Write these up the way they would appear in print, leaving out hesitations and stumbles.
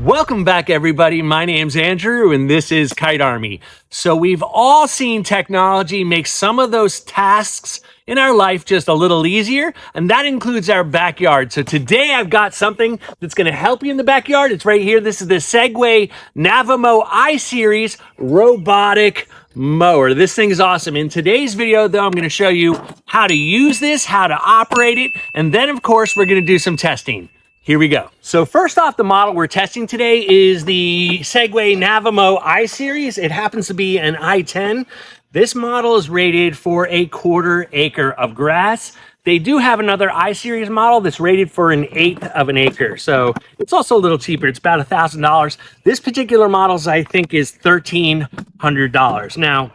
Welcome back, everybody. My name's Andrew, and this is Kite Army. So we've all seen technology make some of those tasks in our life just a little easier, and that includes our backyard. So today I've got something that's going to help you in the backyard. It's right here. This is the Segway Navimow I-Series robotic mower. This thing is awesome. In today's video, though, I'm going to show you how to use this, how to operate it, and then, of course, we're going to do some testing. Here we go. So first off, the model we're testing today is the Segway Navimow I-Series. It happens to be an i10. This model is rated for a 1/4 acre of grass. They do have another I-Series model that's rated for an 1/8 of an acre. So it's also a little cheaper. It's about $1,000. This particular model, I think, is $1,300. Now,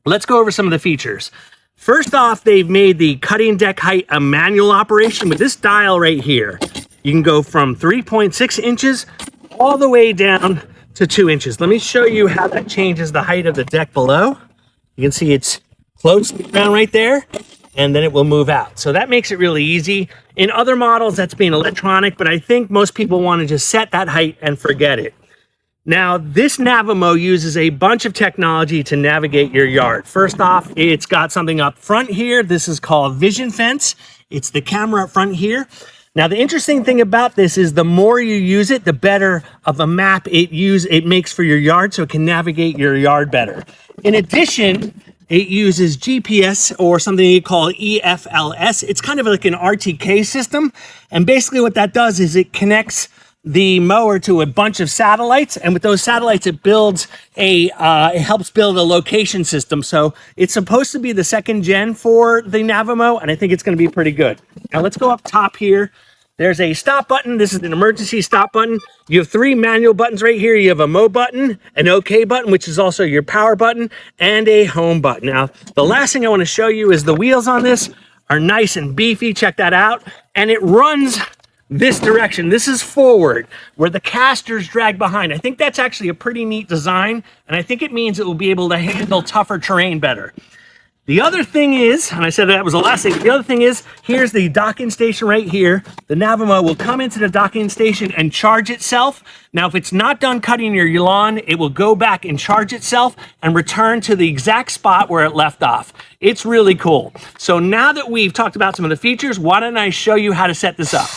let's go over some of the features. First off, they've made the cutting deck height a manual operation with this dial right here. You can go from 3.6 inches all the way down to 2 inches. Let me show you how that changes the height of the deck below. You can see it's close to the ground right there, and then it will move out. So that makes it really easy. In other models, that's being electronic, but I think most people want to just set that height and forget it. Now, this Navimow uses a bunch of technology to navigate your yard. First off, it's got something up front here. This is called Vision Fence. It's the camera up front here. Now, the interesting thing about this is the more you use it, the better of a map it makes for your yard, so it can navigate your yard better. In addition, it uses GPS, or something you call EFLS. It's kind of like an RTK system. And basically what that does is it connects the mower to a bunch of satellites, and with those satellites, it helps build a location system. So it's supposed to be the second gen for the Navimow, and I think it's going to be pretty good. Now let's go up top here. There's a stop button. This is an emergency stop button. You have 3 manual buttons right here. You have a mow button, an OK button, which is also your power button, and a home button. Now, the last thing I want to show you is the wheels on this are nice and beefy. Check that out. And it runs this direction. This is forward, where the casters drag behind. I think that's actually a pretty neat design, and I think it means it will be able to handle tougher terrain better. The other thing is, and I said that was the last thing, the other thing is, here's the docking station right here. The Navimow will come into the docking station and charge itself. Now, if it's not done cutting your lawn, it will go back and charge itself and return to the exact spot where it left off. It's really cool. So now that we've talked about some of the features, why don't I show you how to set this up?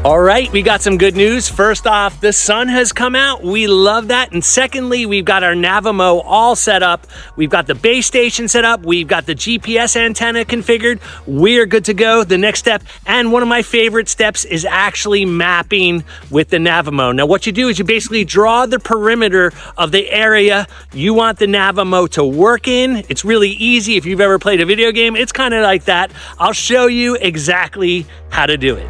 All right, we got some good news. First off, the sun has come out. We love that. And secondly, we've got our Navimow all set up. We've got the base station set up. We've got the GPS antenna configured. We're good to go. The next step, and one of my favorite steps, is actually mapping with the Navimow. Now, what you do is you basically draw the perimeter of the area you want the Navimow to work in. It's really easy. If you've ever played a video game, it's kind of like that. I'll show you exactly how to do it.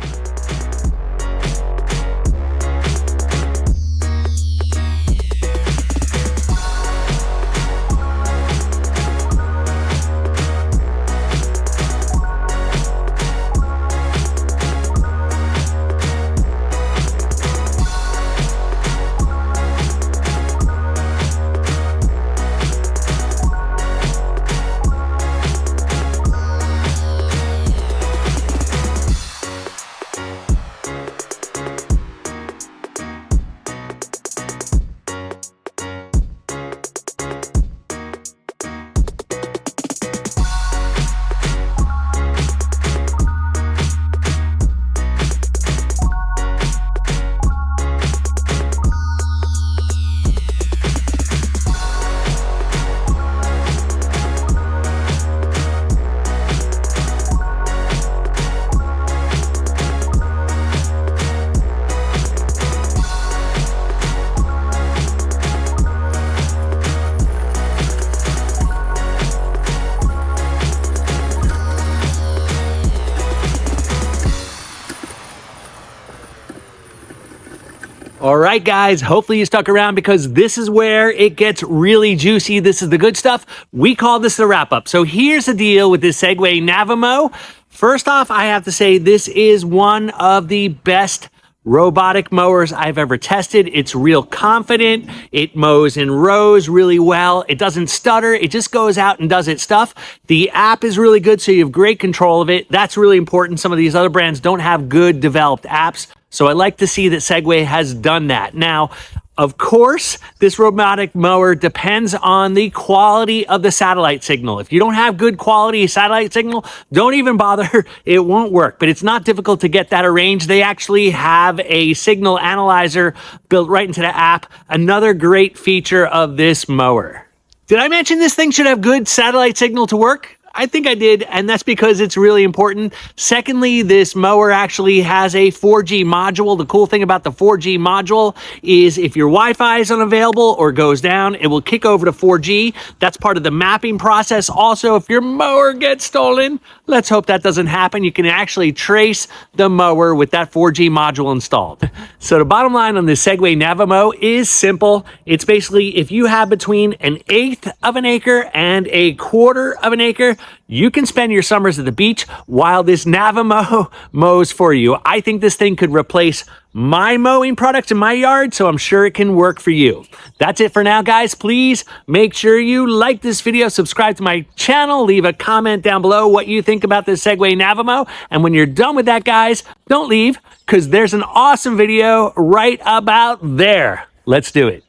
All right, guys, hopefully you stuck around because this is where it gets really juicy. This is the good stuff. We call this the wrap-up. So here's the deal with this Segway Navimow. First off, I have to say this is one of the best robotic mowers I've ever tested. It's real confident. It mows in rows really well. It doesn't stutter. It just goes out and does its stuff. The app is really good, so you have great control of it. That's really important. Some of these other brands don't have good developed apps. So I like to see that Segway has done that. Now, of course, this robotic mower depends on the quality of the satellite signal. If you don't have good quality satellite signal, don't even bother. It won't work, but it's not difficult to get that arranged. They actually have a signal analyzer built right into the app. Another great feature of this mower. Did I mention this thing should have good satellite signal to work? I think I did, and that's because it's really important. Secondly, this mower actually has a 4G module. The cool thing about the 4G module is if your Wi-Fi is unavailable or goes down, it will kick over to 4G. That's part of the mapping process. Also, if your mower gets stolen, let's hope that doesn't happen. You can actually trace the mower with that 4G module installed. So the bottom line on this Segway Navimow is simple. It's basically if you have between 1/8 of an acre and 1/4 of an acre, you can spend your summers at the beach while this Navimow mows for you. I think this thing could replace my mowing products in my yard, so I'm sure it can work for you. That's it for now, guys. Please make sure you like this video, subscribe to my channel, leave a comment down below what you think about this Segway Navimow. And when you're done with that, guys, don't leave, because there's an awesome video right about there. Let's do it.